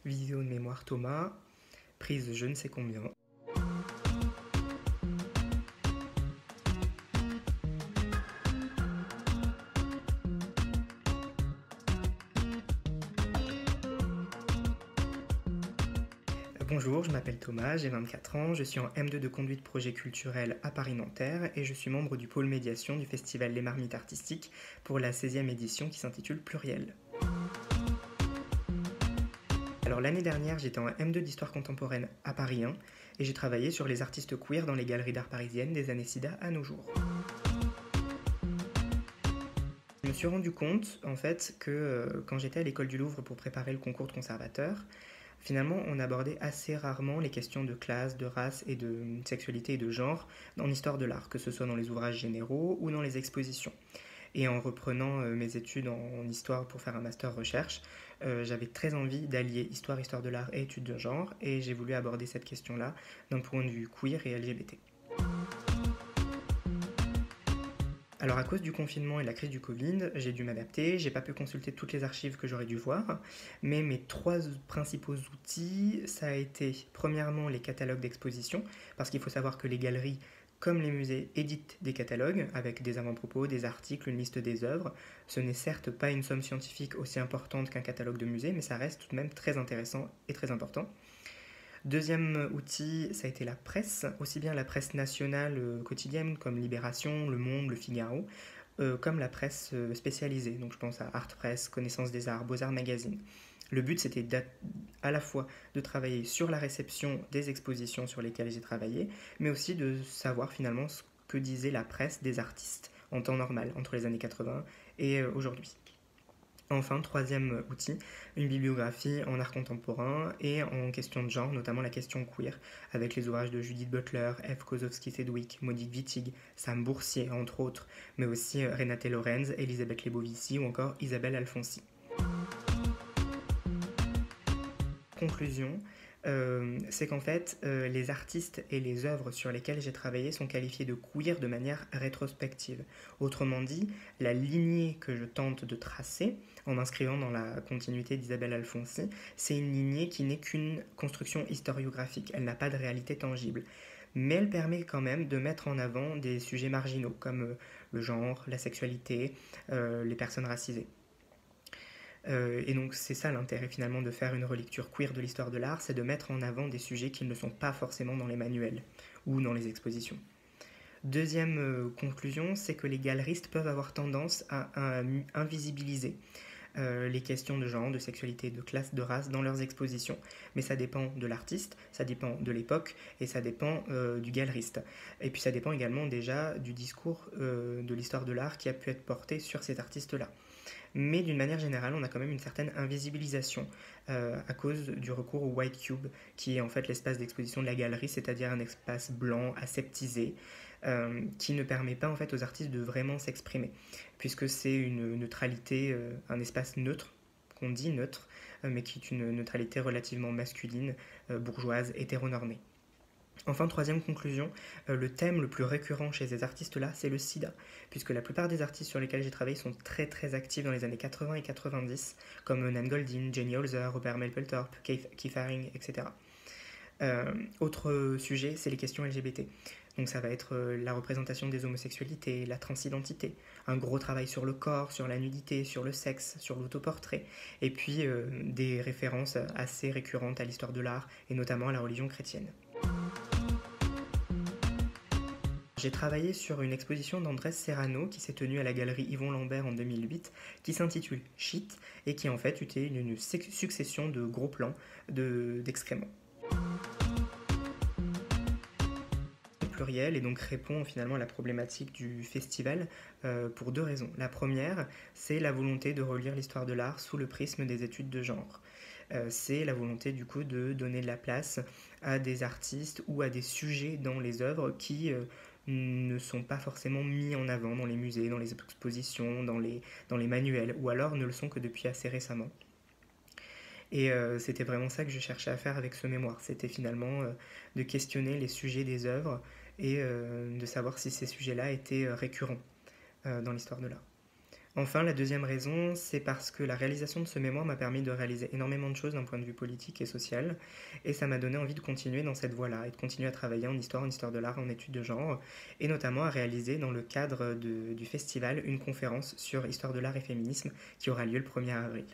vidéo de mémoire Thomas, prise je ne sais combien. Bonjour, je m'appelle Thomas, j'ai 24 ans, je suis en M2 de conduite projet culturel à Paris-Nanterre et je suis membre du pôle médiation du festival Les Marmites Artistiques pour la 16e édition qui s'intitule Pluriel. Alors l'année dernière, j'étais en M2 d'histoire contemporaine à Paris 1 et j'ai travaillé sur les artistes queer dans les galeries d'art parisiennes des années SIDA à nos jours. Je me suis rendu compte en fait que quand j'étais à l'école du Louvre pour préparer le concours de conservateur, finalement on abordait assez rarement les questions de classe, de race et de sexualité et de genre dans l'histoire de l'art, que ce soit dans les ouvrages généraux ou dans les expositions. Et en reprenant mes études en histoire pour faire un master recherche, j'avais très envie d'allier histoire de l'art et études de genre, et j'ai voulu aborder cette question-là d'un point de vue queer et LGBT. Alors à cause du confinement et de la crise du Covid, j'ai dû m'adapter, j'ai pas pu consulter toutes les archives que j'aurais dû voir, mais mes trois principaux outils, ça a été premièrement les catalogues d'exposition, parce qu'il faut savoir que les galeries, comme les musées, éditent des catalogues avec des avant-propos, des articles, une liste des œuvres. Ce n'est certes pas une somme scientifique aussi importante qu'un catalogue de musée, mais ça reste tout de même très intéressant et très important. Deuxième outil, ça a été la presse, aussi bien la presse nationale quotidienne comme Libération, Le Monde, Le Figaro, comme la presse spécialisée. Donc je pense à Art Press, Connaissance des Arts, Beaux-Arts Magazine. Le but c'était à la fois de travailler sur la réception des expositions sur lesquelles j'ai travaillé, mais aussi de savoir finalement ce que disait la presse des artistes en temps normal, entre les années 80 et aujourd'hui. Enfin, troisième outil, une bibliographie en art contemporain et en question de genre, notamment la question queer, avec les ouvrages de Judith Butler, F. Kozowski-Sedgwick, Monique Wittig, Sam Boursier, entre autres, mais aussi Renate Lorenz, Elisabeth Lebovici ou encore Isabelle Alfonsi. Conclusion, c'est qu'en fait, les artistes et les œuvres sur lesquelles j'ai travaillé sont qualifiés de queer de manière rétrospective. Autrement dit, la lignée que je tente de tracer, en m'inscrivant dans la continuité d'Isabelle Alfonsi, c'est une lignée qui n'est qu'une construction historiographique, elle n'a pas de réalité tangible. Mais elle permet quand même de mettre en avant des sujets marginaux, comme le genre, la sexualité, les personnes racisées. Et donc c'est ça l'intérêt finalement de faire une relecture queer de l'histoire de l'art, c'est de mettre en avant des sujets qui ne sont pas forcément dans les manuels ou dans les expositions. Deuxième conclusion, c'est que les galeristes peuvent avoir tendance à invisibiliser les questions de genre, de sexualité, de classe, de race dans leurs expositions. Mais ça dépend de l'artiste, ça dépend de l'époque et ça dépend du galeriste. Et puis ça dépend également déjà du discours de l'histoire de l'art qui a pu être porté sur cet artiste-là. Mais d'une manière générale, on a quand même une certaine invisibilisation à cause du recours au white cube, qui est en fait l'espace d'exposition de la galerie, c'est-à-dire un espace blanc, aseptisé, qui ne permet pas en fait aux artistes de vraiment s'exprimer, puisque c'est une neutralité, un espace neutre, qu'on dit neutre, mais qui est une neutralité relativement masculine, bourgeoise, hétéronormée. Enfin, troisième conclusion, le thème le plus récurrent chez ces artistes-là, c'est le sida, puisque la plupart des artistes sur lesquels j'ai travaillé sont très très actifs dans les années 80 et 90, comme Nan Goldin, Jenny Holzer, Robert Mapplethorpe, Keith Haring, etc. Autre sujet, c'est les questions LGBT. Donc ça va être la représentation des homosexualités, la transidentité, un gros travail sur le corps, sur la nudité, sur le sexe, sur l'autoportrait, et puis des références assez récurrentes à l'histoire de l'art, et notamment à la religion chrétienne. J'ai travaillé sur une exposition d'Andrés Serrano qui s'est tenue à la galerie Yvon Lambert en 2008, qui s'intitule Shit et qui en fait était une succession de gros plans d'excréments. Pluriel et donc répond finalement à la problématique du festival pour deux raisons. La première, c'est la volonté de relire l'histoire de l'art sous le prisme des études de genre. C'est la volonté du coup de donner de la place à des artistes ou à des sujets dans les œuvres qui ne sont pas forcément mis en avant dans les musées, dans les expositions, dans les manuels, ou alors ne le sont que depuis assez récemment. Et c'était vraiment ça que je cherchais à faire avec ce mémoire. C'était finalement de questionner les sujets des œuvres et de savoir si ces sujets-là étaient récurrents dans l'histoire de l'art. Enfin, la deuxième raison, c'est parce que la réalisation de ce mémoire m'a permis de réaliser énormément de choses d'un point de vue politique et social, et ça m'a donné envie de continuer dans cette voie-là, et de continuer à travailler en histoire de l'art, en études de genre, et notamment à réaliser dans le cadre du festival une conférence sur histoire de l'art et féminisme qui aura lieu le 1er avril.